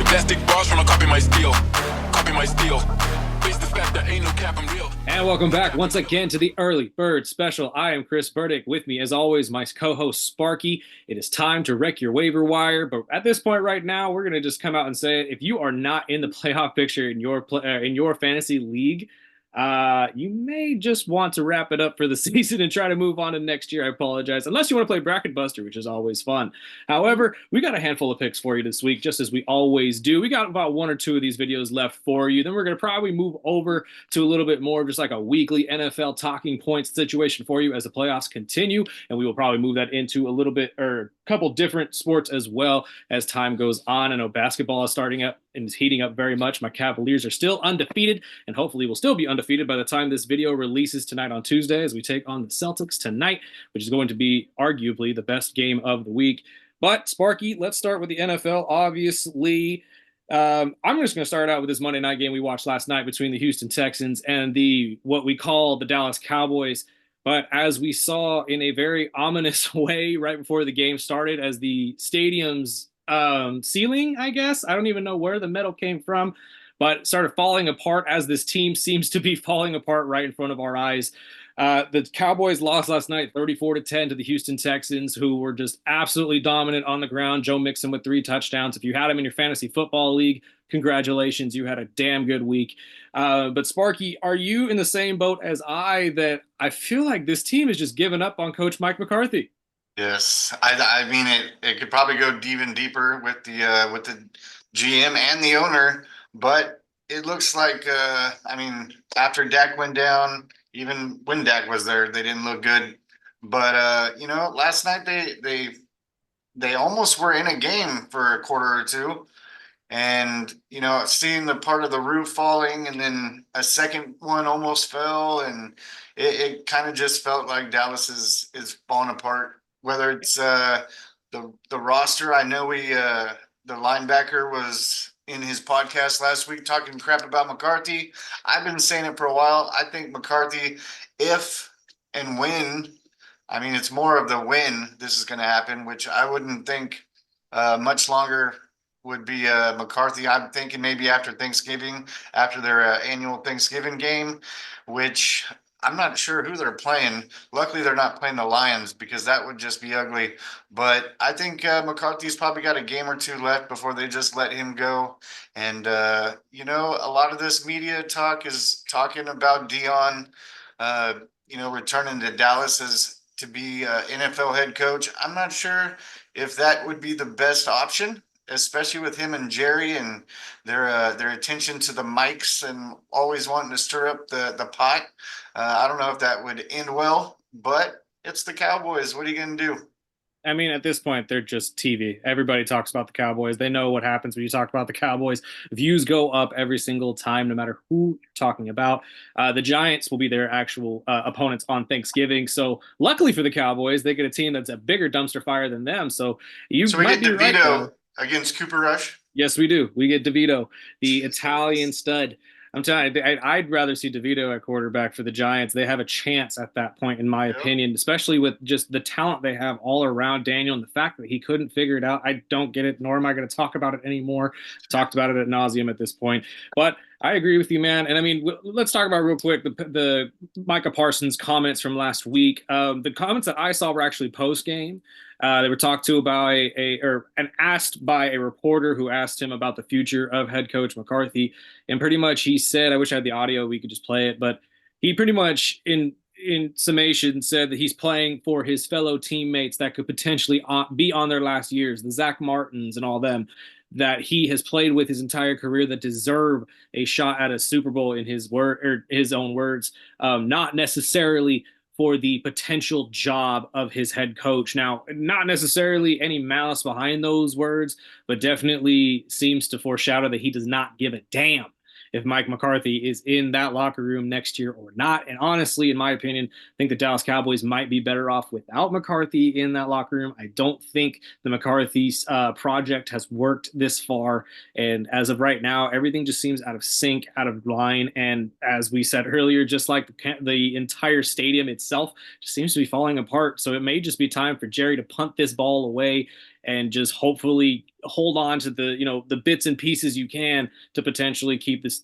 Plastic bars tryna copy my steel. Copy my steel. Face the fact that ain't no cap, I'm real. And welcome back once again to the Early Bird Special. I am Chris Burdick. With me, as always, my co-host Sparky. It is time to wreck your waiver wire. But at this point right now, we're going to just come out and say it. If you are not in the playoff picture in your fantasy league, you may just want to wrap it up for the season and try to move on to next year. I apologize. Unless you want to play Bracket Buster, which is always fun. However, we got a handful of picks for you this week, just as we always do. We got about one or two of these videos left for you. Then we're going to probably move over to a little bit more of just like a weekly NFL talking points situation for you as the playoffs continue. And we will probably move that into a little bit or a couple different sports as well as time goes on. I know basketball is starting up and is heating up very much. My Cavaliers are still undefeated and hopefully will still be undefeated by the time this video releases tonight on Tuesday as we take on the Celtics tonight, which is going to be arguably the best game of the week. But Sparky, let's start with the NFL. Obviously, I'm just going to start out with this Monday night game we watched last night between the Houston Texans and what we call the Dallas Cowboys. But as we saw in a very ominous way right before the game started, as the stadium's ceiling, I guess, I don't even know where the metal came from, but started falling apart as this team seems to be falling apart right in front of our eyes. The Cowboys lost last night 34-10 to the Houston Texans, who were just absolutely dominant on the ground. Joe Mixon with 3 touchdowns. If you had him in your fantasy football league, congratulations. You had a damn good week. But Sparky, are you in the same boat as I that I feel like this team is just giving up on Coach Mike McCarthy? Yes, I mean it could probably go even deeper with the GM and the owner, but it looks like I mean after Dak went down, even when Dak was there, they didn't look good. But last night they almost were in a game for a quarter or two, and seeing the part of the roof falling and then a second one almost fell, and it kind of just felt like Dallas is falling apart. Whether it's the roster, I know the linebacker was in his podcast last week talking crap about McCarthy. I've been saying it for a while. I think McCarthy, if and when, I mean it's more of the when this is going to happen, which I wouldn't think much longer would be McCarthy. I'm thinking maybe after Thanksgiving, after their annual Thanksgiving game, which I'm not sure who they're playing. Luckily, they're not playing the Lions because that would just be ugly. But I think McCarthy's probably got a game or two left before they just let him go. And, a lot of this media talk is talking about Dion, returning to Dallas as to be NFL head coach. I'm not sure if that would be the best option, especially with him and Jerry and their attention to the mics and always wanting to stir up the pot. I don't know if that would end well, but it's the Cowboys. What are you going to do? I mean, at this point, they're just TV. Everybody talks about the Cowboys. They know what happens when you talk about the Cowboys. Views go up every single time, no matter who you're talking about. The Giants will be their actual opponents on Thanksgiving. So luckily for the Cowboys, they get a team that's a bigger dumpster fire than them. So we might get be right, DeVito against Cooper Rush. Yes, we do. We get DeVito, the Italian stud. I'm telling you, I'd rather see DeVito at quarterback for the Giants. They have a chance at that point, in my opinion, especially with just the talent they have all around Daniel and the fact that he couldn't figure it out. I don't get it, nor am I going to talk about it anymore. Talked about it ad nauseum at this point. But I agree with you, man. And I mean, let's talk about real quick the Micah Parsons comments from last week. The comments that I saw were actually post game. They were talked to by asked by a reporter who asked him about the future of head coach McCarthy, and pretty much he said, I wish I had the audio, we could just play it, but he pretty much in summation said that he's playing for his fellow teammates that could potentially be on their last years, the Zach Martins and all them, that he has played with his entire career that deserve a shot at a Super Bowl in his own words, not necessarily for the potential job of his head coach. Now, not necessarily any malice behind those words, but definitely seems to foreshadow that he does not give a damn if Mike McCarthy is in that locker room next year or not. And honestly, in my opinion, I think the Dallas Cowboys might be better off without McCarthy in that locker room. I don't think the McCarthy project has worked this far. And as of right now, everything just seems out of sync, out of line. And as we said earlier, just like the entire stadium itself just seems to be falling apart. So it may just be time for Jerry to punt this ball away and just hopefully hold on to the bits and pieces you can to potentially keep this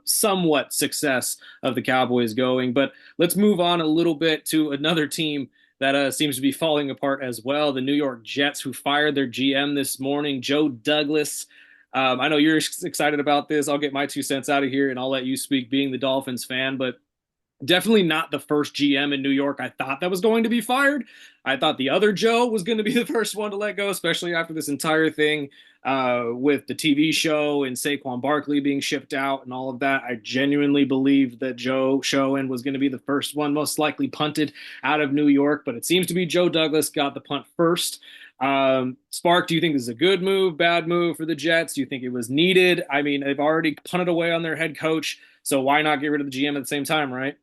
somewhat success of the Cowboys going. But let's move on a little bit to another team that seems to be falling apart as well. The New York Jets, who fired their GM this morning, Joe Douglas. I know you're excited about this. I'll get my 2 cents out of here and I'll let you speak, being the Dolphins fan. But definitely not the first GM in New York I thought that was going to be fired. I thought the other Joe was going to be the first one to let go, especially after this entire thing with the TV show and Saquon Barkley being shipped out and all of that. I genuinely believed that Joe Schoen was going to be the first one, most likely punted out of New York, but it seems to be Joe Douglas got the punt first. Spark, do you think this is a good move, bad move for the Jets? Do you think it was needed? I mean, they've already punted away on their head coach, so why not get rid of the GM at the same time, right?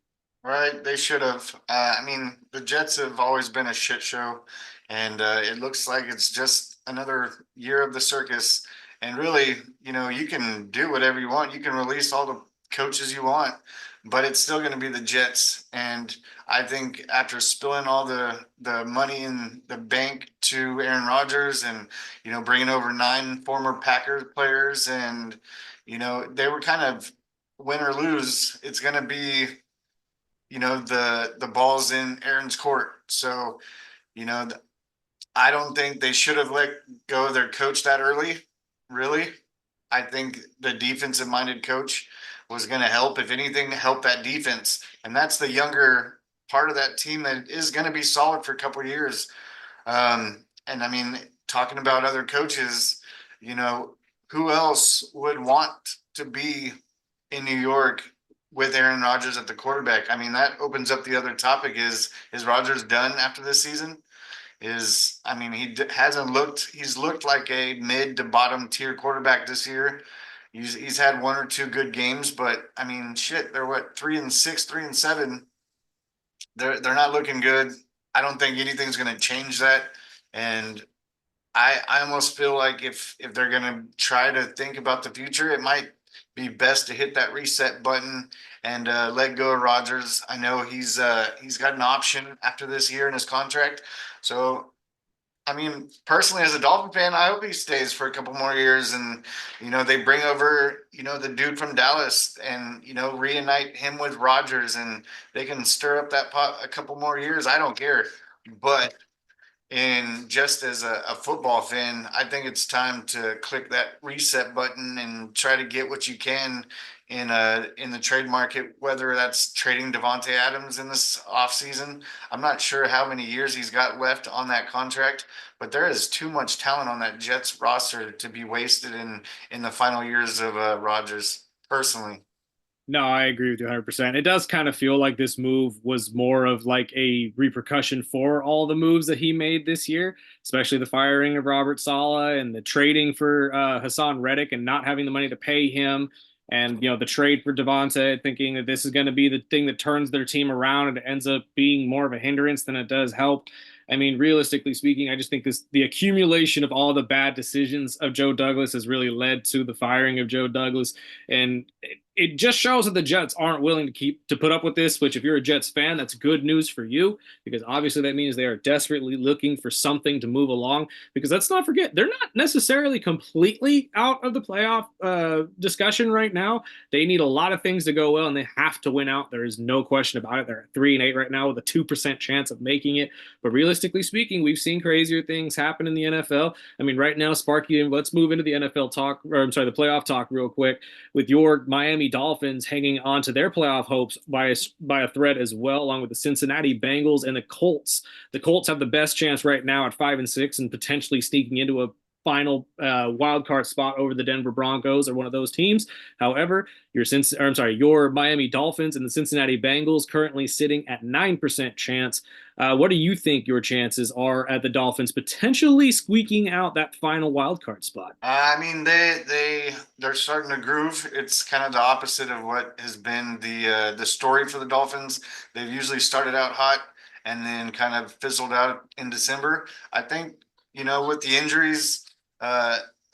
Right, they should have. I mean, the Jets have always been a shit show, and it looks like it's just another year of the circus. And really, you can do whatever you want. You can release all the coaches you want, but it's still going to be the Jets. And I think after spilling all the money in the bank to Aaron Rodgers, and bringing over 9 former Packers players, and they were kind of win or lose. It's going to be the ball's in Aaron's court. So, I don't think they should have let go of their coach that early. Really, I think the defensive minded coach was going to help, if anything, help that defense, and that's the younger part of that team that is going to be solid for a couple of years. And I mean, talking about other coaches, who else would want to be in New York with Aaron Rodgers at the quarterback? I mean, that opens up the other topic: is Rodgers done after this season? I mean, hasn't looked. He's looked like a mid to bottom tier quarterback this year. He's had 1 or 2 good games, but I mean, shit, they're what, 3-6, 3-7. They're not looking good. I don't think anything's going to change that. And I almost feel like if they're going to try to think about the future, it might be best to hit that reset button and let go of Rodgers. I know he's got an option after this year in his contract. So, I mean, personally, as a Dolphin fan, I hope he stays for a couple more years, and they bring over the dude from Dallas, and reunite him with Rodgers, and they can stir up that pot a couple more years. I don't care, but and just as a football fan, I think it's time to click that reset button and try to get what you can in the trade market, whether that's trading Devontae Adams in this offseason. I'm not sure how many years he's got left on that contract, but there is too much talent on that Jets roster to be wasted in the final years of Rodgers, personally. No, I agree with you 100%. It does kind of feel like this move was more of like a repercussion for all the moves that he made this year, especially the firing of Robert Saleh and the trading for Hassan Reddick and not having the money to pay him. And, the trade for Devontae, thinking that this is going to be the thing that turns their team around, and it ends up being more of a hindrance than it does help. I mean, realistically speaking, I just think the accumulation of all the bad decisions of Joe Douglas has really led to the firing of Joe Douglas. And it just shows that the Jets aren't willing to put up with this, which if you're a Jets fan, that's good news for you, because obviously that means they are desperately looking for something to move along, because let's not forget, they're not necessarily completely out of the playoff discussion right now. They need a lot of things to go well, and they have to win out. There is no question about it. They're at 3-8 right now with a 2% chance of making it. But realistically speaking, we've seen crazier things happen in the NFL. I mean, right now, Sparky, let's move into the NFL talk, or I'm sorry, the playoff talk real quick, with your Miami Dolphins hanging on to their playoff hopes by a thread as well, along with the Cincinnati Bengals and the Colts. The Colts have the best chance right now at 5-6 and potentially sneaking into a final wild card spot over the Denver Broncos or one of those teams. However, your Miami Dolphins and the Cincinnati Bengals currently sitting at 9% chance. What do you think your chances are at the Dolphins potentially squeaking out that final wild card spot? I mean, they're starting to groove. It's kind of the opposite of what has been the story for the Dolphins. They've usually started out hot and then kind of fizzled out in December. I think with the injuries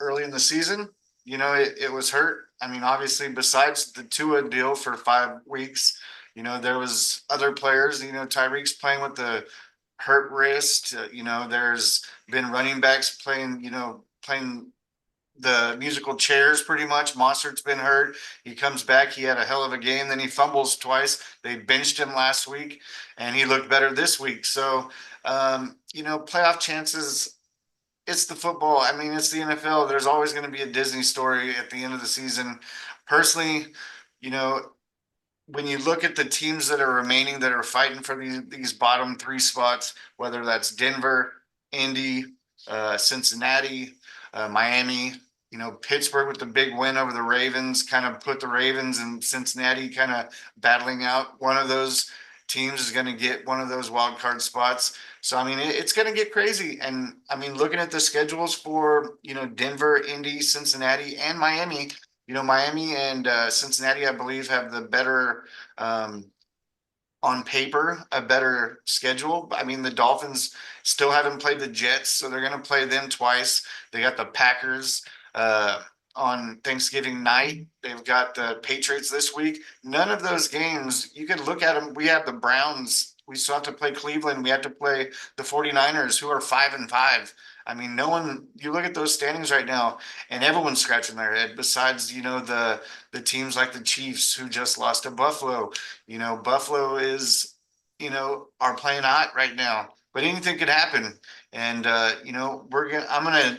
early in the season, it was hurt. I mean, obviously, besides the Tua deal for 5 weeks, there was other players. Tyreek's playing with hurt wrist. There's been running backs playing the musical chairs pretty much. Mossert's been hurt. He comes back. He had a hell of a game. Then he fumbles twice. They benched him last week, and he looked better this week. So, playoff chances. It's the football. I mean, it's the NFL. There's always going to be a Disney story at the end of the season. Personally, you know, when you look at the teams that are remaining that are fighting for these bottom three spots, whether that's Denver, Indy, Cincinnati, Miami, Pittsburgh with the big win over the Ravens, kind of put the Ravens and Cincinnati kind of battling out. One of those teams is going to get one of those wild card spots. So, I mean, it's going to get crazy. And I mean, looking at the schedules for, Denver, Indy, Cincinnati, and Miami, Miami and Cincinnati, I believe, have the better, on paper, a better schedule. I mean, the Dolphins still haven't played the Jets, so they're going to play them twice. They got the Packers on Thanksgiving night. They've got the Patriots this week. None of those games, you can look at them. We have the Browns. We still have to play Cleveland. We have to play the 49ers, who are 5-5. I mean, no one, you look at those standings right now, and everyone's scratching their head besides, the teams like the Chiefs, who just lost to Buffalo. Buffalo is, are playing hot right now, but anything could happen. And, I'm going to,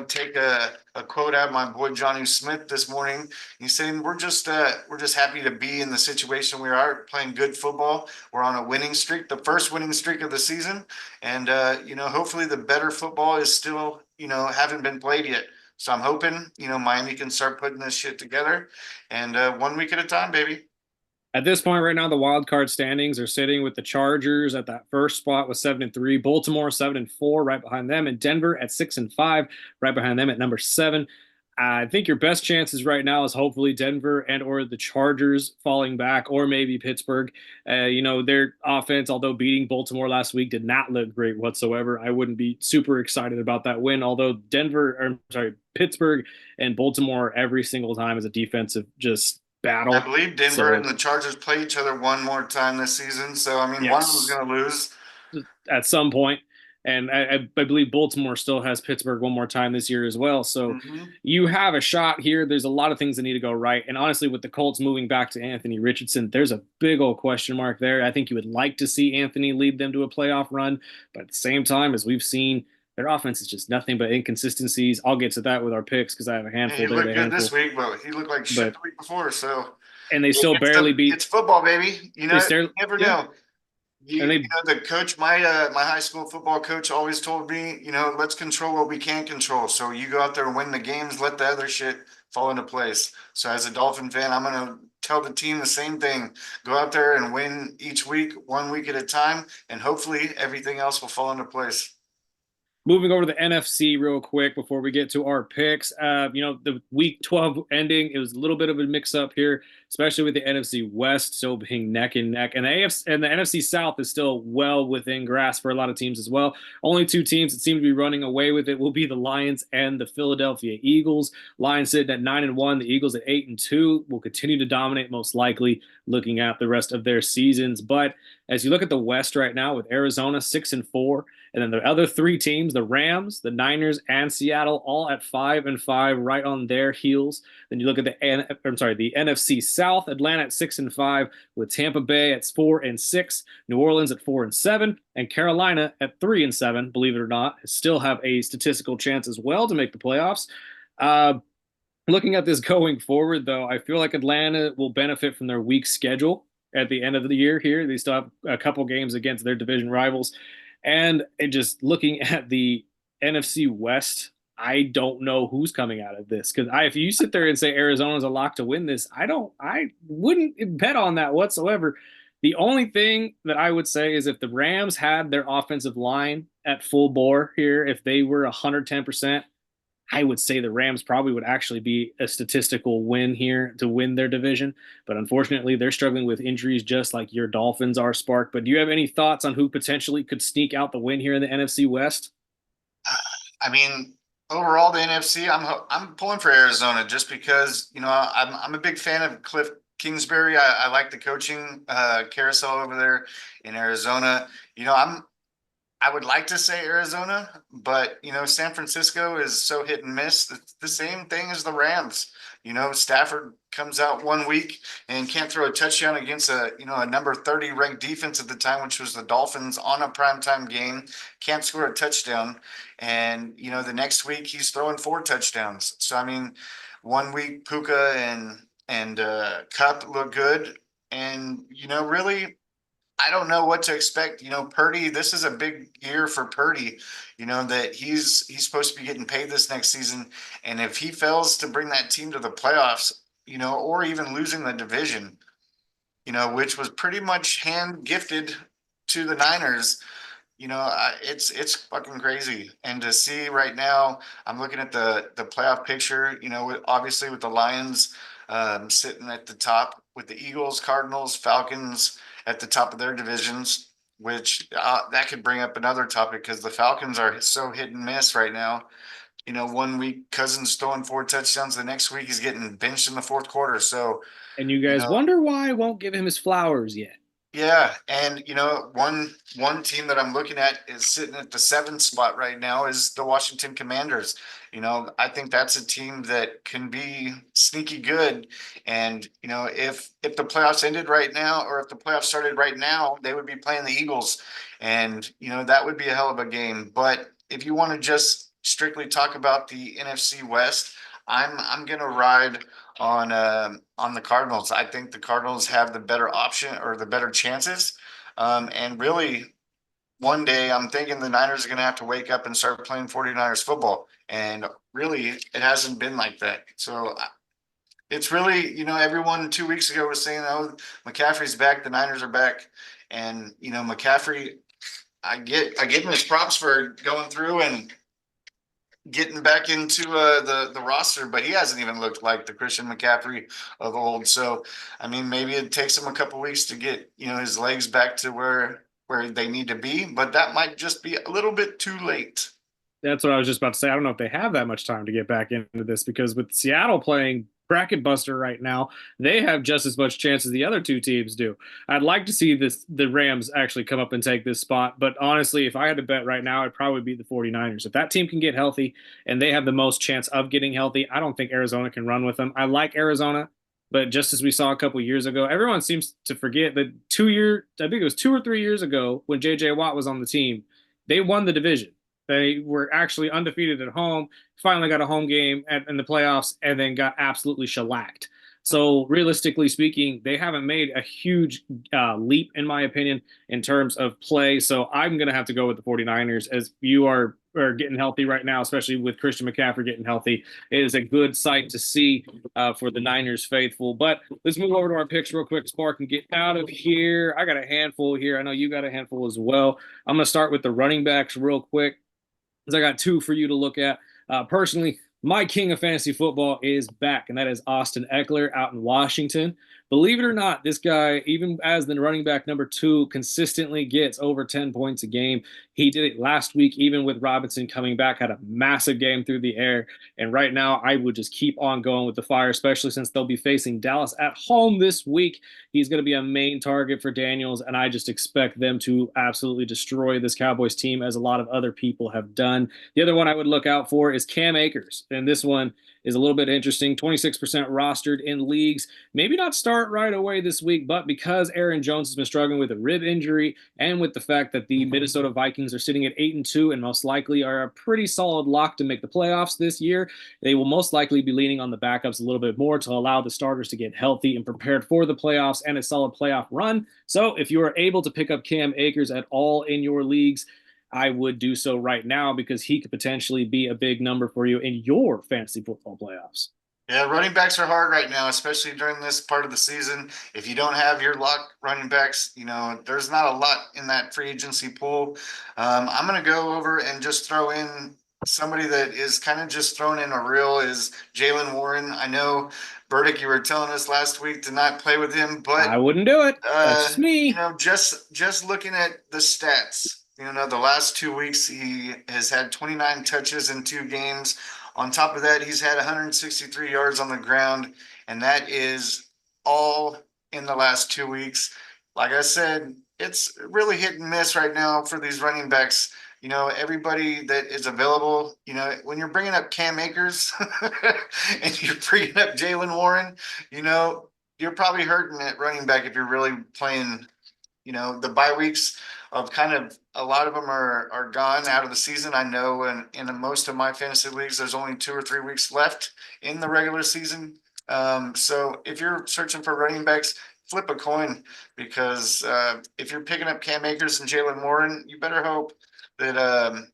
take a quote out of my boy Johnny Smith this morning. He's saying we're just happy to be in the situation we are, playing good football. We're on a winning streak, the first winning streak of the season, and hopefully the better football is still haven't been played yet. So I'm hoping Miami can start putting this shit together, and 1 week at a time, baby. At this point right now, the wild card standings are sitting with the Chargers at that first spot with 7-3, Baltimore 7-4 right behind them, and Denver at 6-5 right behind them at number 7. I think your best chances right now is hopefully Denver and or the Chargers falling back, or maybe Pittsburgh. Their offense, although beating Baltimore last week, did not look great whatsoever. I wouldn't be super excited about that win. Although Pittsburgh and Baltimore every single time is a defensive just I battle. believe Denver So and the Chargers play each other one more time this season. So, I mean, one of them's yes, going to lose. at some point. And I believe Baltimore still has Pittsburgh one more time this year as well. So Mm-hmm. you have a shot here. There's a lot of things that need to go right. And honestly, with the Colts moving back to Anthony Richardson, there's a big old question mark there. I think you would like to see Anthony lead them to a playoff run. But at the same time, as we've seen, their offense is just nothing but inconsistencies. I'll get to that with our picks because I have a Yeah, he handful. They have looked a good this handful. week, but he looked like shit But the week before. So and they still barely beat it's football, baby. they You still never yeah. know. And they The coach, my high school football coach, always told me, let's control what we can't control. So you go out there and win the games, let the other shit fall into place. So as a Dolphin fan, I'm gonna tell the team the same thing. Go out there and win each week, 1 week at a time, and hopefully everything else will fall into place. Moving over to the NFC real quick before we get to our picks. The week 12 ending, it was a little bit of a mix up here, especially with the NFC West still being neck and neck. And the AFC and the NFC South is still well within grasp for a lot of teams as well. Only two teams that seem to be running away with it will be the Lions and the Philadelphia Eagles. Lions sitting at 9-1, the Eagles at 8-2 will continue to dominate most likely looking at the rest of their seasons. But as you look at the West right now with Arizona 6-4, and then the other three teams, the Rams, the Niners, and Seattle, all at 5-5, right on their heels. Then you look at the NFC South, Atlanta at 6-5, with Tampa Bay at 4-6, New Orleans at 4-7, and Carolina at 3-7. Believe it or not, still have a statistical chance as well to make the playoffs. Looking at this going forward, though, I feel like Atlanta will benefit from their weak schedule at the end of the year here. They still have a couple games against their division rivals. And just looking at the NFC West, I don't know who's coming out of this. Because if you sit there and say Arizona's a lock to win this, I wouldn't bet on that whatsoever. The only thing that I would say is if the Rams had their offensive line at full bore here, if they were 110%, I would say the Rams probably would actually be a statistical win here to win their division. But unfortunately, they're struggling with injuries just like your Dolphins are, Spark. But do you have any thoughts on who potentially could sneak out the win here in the NFC West? I mean, overall, the NFC, I'm pulling for Arizona just because I'm a big fan of Cliff Kingsbury. I like the coaching carousel over there in Arizona. I'm I would like to say Arizona, but San Francisco is so hit and miss. It's the same thing as the Rams. Stafford comes out 1 week and can't throw a touchdown against a number 30 ranked defense at the time, which was the Dolphins on a primetime game. Can't score a touchdown. And, the next week he's throwing 4 touchdowns. So, I mean, 1 week Puka and Cup look good. And, really, I don't know what to expect. Purdy, this is a big year for Purdy, that he's supposed to be getting paid this next season. And if he fails to bring that team to the playoffs, or even losing the division, which was pretty much hand gifted to the Niners, it's fucking crazy. And to see right now, I'm looking at the playoff picture, obviously with the Lions sitting at the top, with the Eagles, Cardinals, Falcons at the top of their divisions, which that could bring up another topic because the Falcons are so hit and miss right now. 1 week Cousins throwing 4 touchdowns, the next week he's getting benched in the fourth quarter. So, And you you guys know, wonder why I won't give him his flowers yet. yeah, and one team that I'm looking at is sitting at the seventh spot right now is the Washington Commanders. I think that's a team that can be sneaky good. And if the playoffs ended right now, or if the playoffs started right now, they would be playing the Eagles, and that would be a hell of a game. But if you want to just strictly talk about the NFC West, I'm gonna ride on the Cardinals. I think the Cardinals have the better option or the better chances. And really, one day I'm thinking the Niners are going to have to wake up and start playing 49ers football. And really, it hasn't been like that. So it's really, everyone 2 weeks ago was saying, oh, McCaffrey's back, the Niners are back. And, McCaffrey, I give him his props for going through and getting back into the roster, but he hasn't even looked like the Christian McCaffrey of old. So, I mean, maybe it takes him a couple weeks to get his legs back to where they need to be, but that might just be a little bit too late. That's what I was just about to say. I don't know if they have that much time to get back into this because with Seattle playing bracket buster right now, they have just as much chance as the other two teams do. I'd like to see the Rams actually come up and take this spot, but honestly, if I had to bet right now, it'd probably be the 49ers. If that team can get healthy and they have the most chance of getting healthy, I don't think Arizona can run with them. I like Arizona, but just as we saw a couple years ago, everyone seems to forget that I think it was 2 or 3 years ago when JJ Watt was on the team, they won the division. They were actually undefeated at home, finally got a home game in the playoffs, and then got absolutely shellacked. So, realistically speaking, they haven't made a huge leap, in my opinion, in terms of play. So, I'm going to have to go with the 49ers as you are getting healthy right now, especially with Christian McCaffrey getting healthy. It is a good sight to see for the Niners faithful. But let's move over to our picks real quick, Spark, and get out of here. I got a handful here. I know you got a handful as well. I'm going to start with the running backs real quick. I got two for you to look at. Personally, my king of fantasy football is back, and that is Austin Eckler out in Washington. Believe it or not, this guy, even as the running back number 2, consistently gets over 10 points a game. He did it last week, even with Robinson coming back, had a massive game through the air. And right now, I would just keep on going with the fire, especially since they'll be facing Dallas at home this week. He's going to be a main target for Daniels, and I just expect them to absolutely destroy this Cowboys team, as a lot of other people have done. The other one I would look out for is Cam Akers, and this one is a little bit interesting. 26% rostered in leagues. Maybe not start right away this week, but because Aaron Jones has been struggling with a rib injury and with the fact that the Minnesota Vikings are sitting at 8-2 and most likely are a pretty solid lock to make the playoffs this year, they will most likely be leaning on the backups a little bit more to allow the starters to get healthy and prepared for the playoffs and a solid playoff run. So if you are able to pick up Cam Akers at all in your leagues, I would do so right now because he could potentially be a big number for you in your fantasy football playoffs. Yeah, running backs are hard right now, especially during this part of the season. If you don't have your lock running backs, there's not a lot in that free agency pool. I'm going to go over and just throw in somebody that is kind of just thrown in a reel is Jalen Warren. I know, Burdick, you were telling us last week to not play with him, I but wouldn't do it. That's just me. just looking at the stats, the last 2 weeks he has had 29 touches in 2 games. On top of that, he's had 163 yards on the ground, and that is all in the last 2 weeks. Like I said, it's really hit and miss right now for these running backs. You know, everybody that is available, you know, when you're bringing up Cam Akers and you're bringing up Jalen Warren, you know, you're probably hurting at running back if you're really playing. You know, the bye weeks of kind of a lot of them are gone out of the season. I know in most of my fantasy leagues, there's only 2 or 3 weeks left in the regular season. So if you're searching for running backs, flip a coin because if you're picking up Cam Akers and Jalen Warren, you better hope that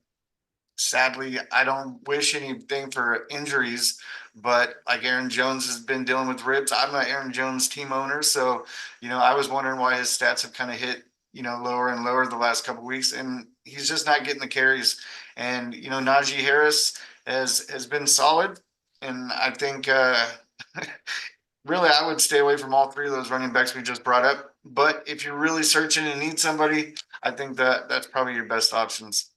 sadly, I don't wish anything for injuries, but like Aaron Jones has been dealing with ribs. I'm an Aaron Jones team owner, so you know I was wondering why his stats have kind of hit lower and lower the last couple of weeks, and he's just not getting the carries. And you know Najee Harris has been solid, and I think really I would stay away from all three of those running backs we just brought up. But if you're really searching and need somebody, I think that's probably your best options.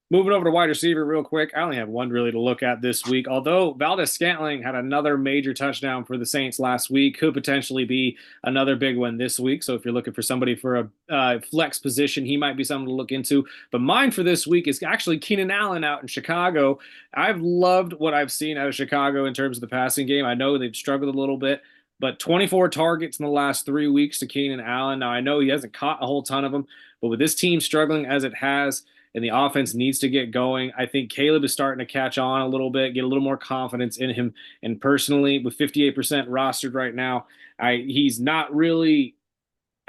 Moving over to wide receiver real quick. I only have one really to look at this week. Although Valdez-Scantling had another major touchdown for the Saints last week, could potentially be another big one this week. So if you're looking for somebody for a flex position, he might be something to look into. But mine for this week is actually Keenan Allen out in Chicago. I've loved what I've seen out of Chicago in terms of the passing game. I know they've struggled a little bit, but 24 targets in the last 3 weeks to Keenan Allen. Now, I know he hasn't caught a whole ton of them, but with this team struggling as it has, and the offense needs to get going. I think Caleb is starting to catch on a little bit, get a little more confidence in him. And personally, with 58% rostered right now, he's not really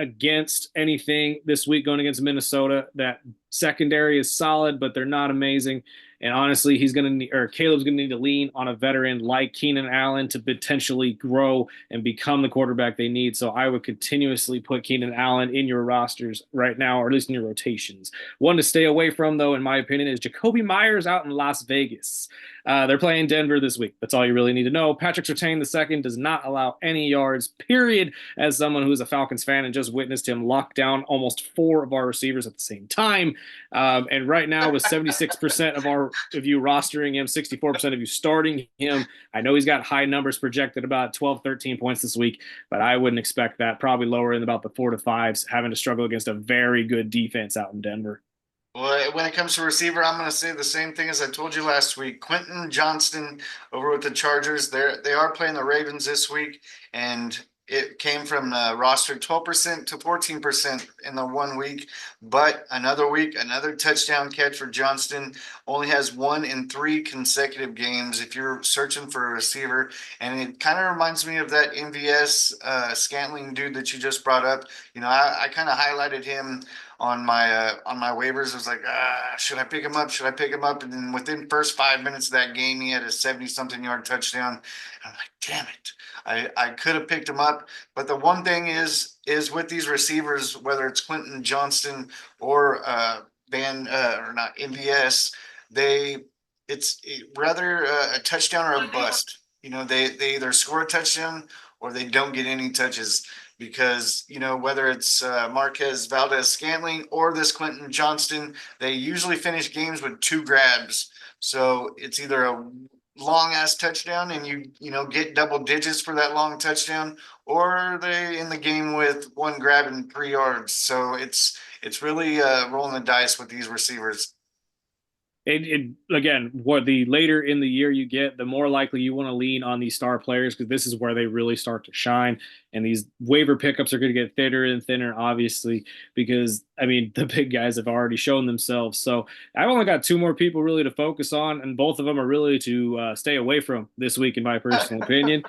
against anything this week going against Minnesota. That secondary is solid, but they're not amazing. And honestly, Caleb's gonna need to lean on a veteran like Keenan Allen to potentially grow and become the quarterback they need. So I would continuously put Keenan Allen in your rosters right now, or at least in your rotations. One to stay away from, though, in my opinion, is Jacoby Myers out in Las Vegas. They're playing Denver this week. That's all you really need to know. Patrick Surtain II does not allow any yards, period, as someone who's a Falcons fan and just witnessed him lock down almost four of our receivers at the same time. And right now, with 76% of you rostering him, 64% of you starting him, I know he's got high numbers projected, about 12, 13 points this week, but I wouldn't expect that. Probably lower in about the 4 to 5s, having to struggle against a very good defense out in Denver. Well, when it comes to receiver, I'm going to say the same thing as I told you last week. Quentin Johnston over with the Chargers. They are playing the Ravens this week, and it came from the roster 12% to 14% in the 1 week. But another week, another touchdown catch for Johnston. Only has 1 in 3 consecutive games. If you're searching for a receiver, and it kind of reminds me of that MVS Scantling dude that you just brought up. You know, I kind of highlighted him on my waivers. I was like, should I pick him up? Should I pick him up? And then within first 5 minutes of that game, he had a 70-something yard touchdown. And I'm like, damn it. I could have picked him up. But the one thing is with these receivers, whether it's Quentin Johnston or or not MVS, it's rather a touchdown or a bust. You know, they either score a touchdown or they don't get any touches because, you know, whether it's Marquez Valdez-Scantling or this Quentin Johnston, they usually finish games with 2 grabs. So it's either a long ass touchdown and you know get double digits for that long touchdown, or they in the game with 1 grab and 3 yards. So it's really rolling the dice with these receivers. Again, what the later in the year you get, the more likely you want to lean on these star players, because this is where they really start to shine. And these waiver pickups are going to get thinner and thinner, obviously, because I mean the big guys have already shown themselves. So I've only got 2 more people really to focus on, and both of them are really to stay away from this week, in my personal opinion.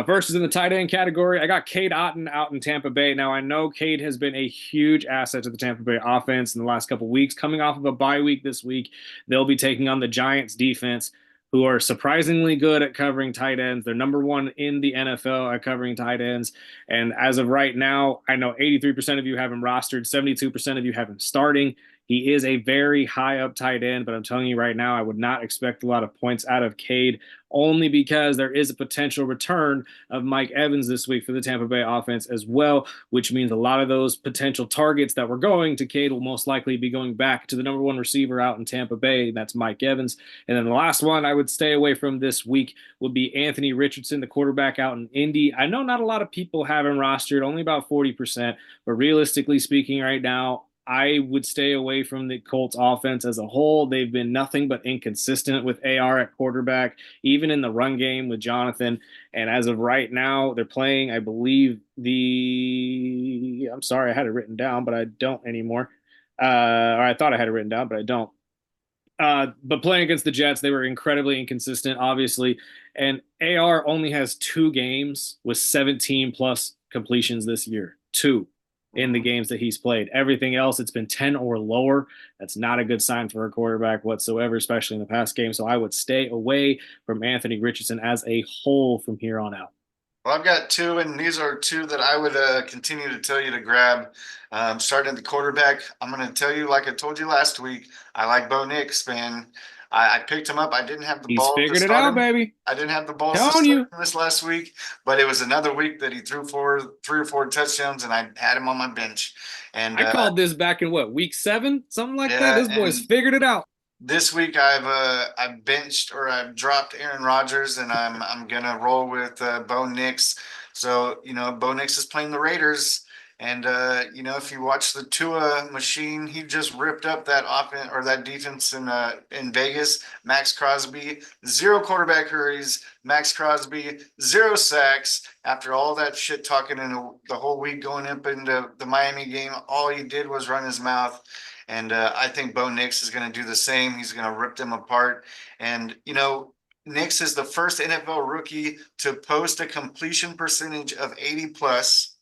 First is in the tight end category. I got Cade Otton out in Tampa Bay. Now, I know Cade has been a huge asset to the Tampa Bay offense in the last couple of weeks. Coming off of a bye week this week, they'll be taking on the Giants defense, who are surprisingly good at covering tight ends. They're number 1 in the NFL at covering tight ends. And as of right now, I know 83% of you have him rostered, 72% of you have him starting. He is a very high up tight end, but I'm telling you right now, I would not expect a lot of points out of Cade, only because there is a potential return of Mike Evans this week for the Tampa Bay offense as well, which means a lot of those potential targets that were going to Cade will most likely be going back to the number one receiver out in Tampa Bay. That's Mike Evans. And then the last one I would stay away from this week would be Anthony Richardson, the quarterback out in Indy. I know not a lot of people have him rostered, only about 40%, but realistically speaking right now, I would stay away from the Colts offense as a whole. They've been nothing but inconsistent with AR at quarterback, even in the run game with Jonathan. And as of right now, they're playing, I believe, I'm sorry, I had it written down, but I don't anymore. Or I thought I had it written down, but I don't. But playing against the Jets, they were incredibly inconsistent, obviously. And AR only has 2 games with 17 plus completions this year. Two in the games that he's played. Everything else, it's been 10 or lower. That's not a good sign for a quarterback whatsoever, especially in the past game. So I would stay away from Anthony Richardson as a whole from here on out. Well, I've got two, and these are two that I would continue to tell you to grab. Starting at the quarterback, I'm going to tell you, like I told you last week, I like Bo Nix, man. I picked him up. I didn't have the He's balls to figured it start out, him. baby. I didn't have the balls to Telling start you. him this last week, but it was another week that he threw for 3 or 4 touchdowns, and I had him on my bench. And I called this back in what, week 7? Something like that. yeah, This boy's and figured it out. this week I've benched, or I've dropped Aaron Rodgers, and I'm gonna roll with Bo Nix. So Bo Nix is playing the Raiders, and if you watch the Tua machine, he just ripped up that offense or that defense in Vegas. Max Crosby, 0 quarterback hurries. Max Crosby, 0 sacks. After all that shit talking in the whole week going up into the Miami game, all he did was run his mouth. And I think Bo Nix is going to do the same. He's going to rip them apart. And, Nix is the first NFL rookie to post a completion percentage of 80 plus,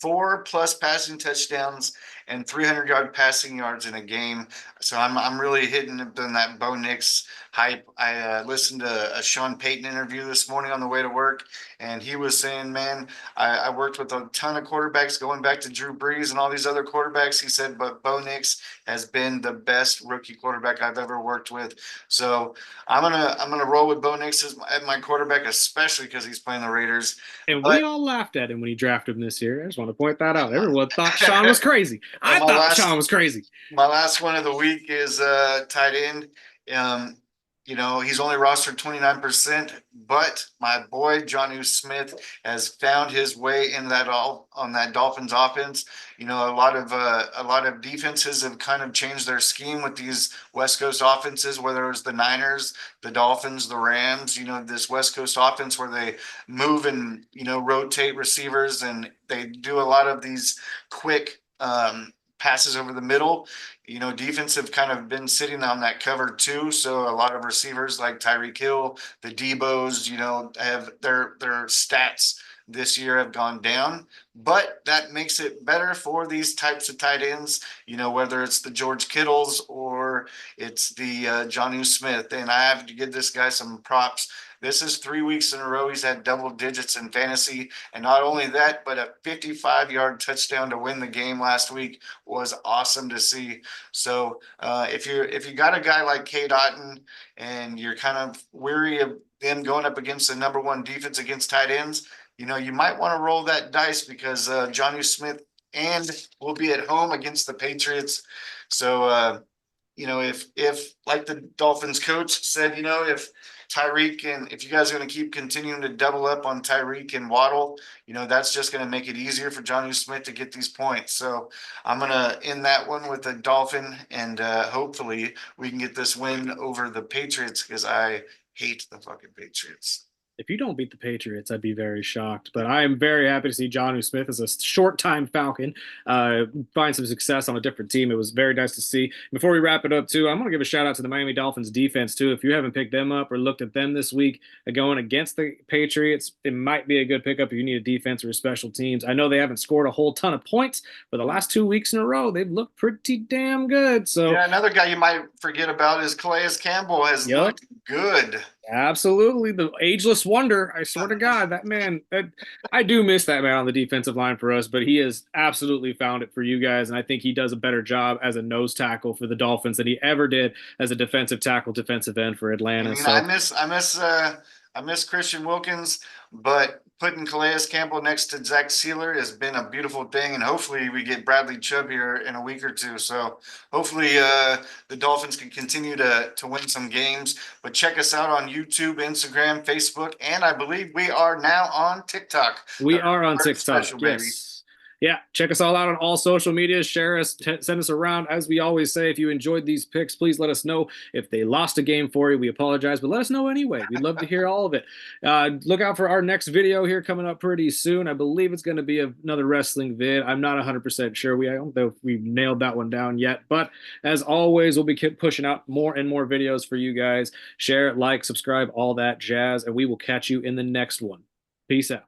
4 plus passing touchdowns, and 300-yard passing yards in a game. So I'm really hitting on that Bo Nix hype. I listened to a Sean Payton interview this morning on the way to work, and he was saying, man, I worked with a ton of quarterbacks going back to Drew Brees and all these other quarterbacks. He said, but Bo Nix has been the best rookie quarterback I've ever worked with. So I'm gonna roll with Bo Nix as my quarterback, especially because he's playing the Raiders. And But we all laughed at him when he drafted him this year. I just want to point that out. Everyone thought Sean was crazy. I thought Sean was crazy. My last one of the week is tight end. He's only rostered 29%, but my boy Jonnu Smith has found his way in on that Dolphins offense. A lot of defenses have kind of changed their scheme with these West Coast offenses, whether it was the Niners, the Dolphins, the Rams. This West Coast offense where they move and rotate receivers, and they do a lot of these quick passes over the middle. Defense have kind of been sitting on that cover too. So a lot of receivers like Tyreek Hill, the Debos, have their stats this year have gone down, but that makes it better for these types of tight ends, whether it's the George Kittles or it's the Jonnu Smith. And I have to give this guy some props. This is 3 weeks in a row he's had double digits in fantasy. And not only that, but a 55-yard touchdown to win the game last week was awesome to see. So if you got a guy like Cade Otton and you're kind of weary of them going up against the number 1 defense against tight ends, you might want to roll that dice because Jonnu Smith and will be at home against the Patriots. So, if like the Dolphins coach said, if Tyreek and if you guys are going to keep continuing to double up on Tyreek and Waddle, that's just going to make it easier for Jonnu Smith to get these points. So I'm going to end that one with a Dolphin, and hopefully we can get this win over the Patriots because I hate the fucking Patriots. If you don't beat the Patriots, I'd be very shocked. But I am very happy to see Jonnu Smith as a short-time Falcon find some success on a different team. It was very nice to see. Before we wrap it up, too, I'm going to give a shout-out to the Miami Dolphins defense, too. If you haven't picked them up or looked at them this week going against the Patriots, it might be a good pickup if you need a defense or special teams. I know they haven't scored a whole ton of points, but the last 2 weeks in a row, they've looked pretty damn good. So yeah, another guy you might forget about is Calais Campbell has looked good. Absolutely, the ageless wonder. I swear to God, that man. I do miss that man on the defensive line for us, but he has absolutely found it for you guys, and I think he does a better job as a nose tackle for the Dolphins than he ever did as a defensive tackle, defensive end for I Atlanta. mean, So I miss Christian Wilkins, but putting Calais Campbell next to Zach Sealer has been a beautiful thing, and hopefully we get Bradley Chubb here in a week or two. So hopefully the Dolphins can continue to win some games. But check us out on YouTube, Instagram, Facebook, and I believe we are now on TikTok. we are on TikTok. Special baby. Yes. Yeah, check us all out on all social media. Share us, send us around. As we always say, if you enjoyed these picks, please let us know. If they lost a game for you, we apologize, but let us know anyway. We'd love to hear all of it. Look out for our next video here coming up pretty soon. I believe it's going to be another wrestling vid. I'm not 100% sure. I don't know if we've nailed that one down yet, but as always, we'll be pushing out more and more videos for you guys. Share, like, subscribe, all that jazz, and we will catch you in the next one. Peace out.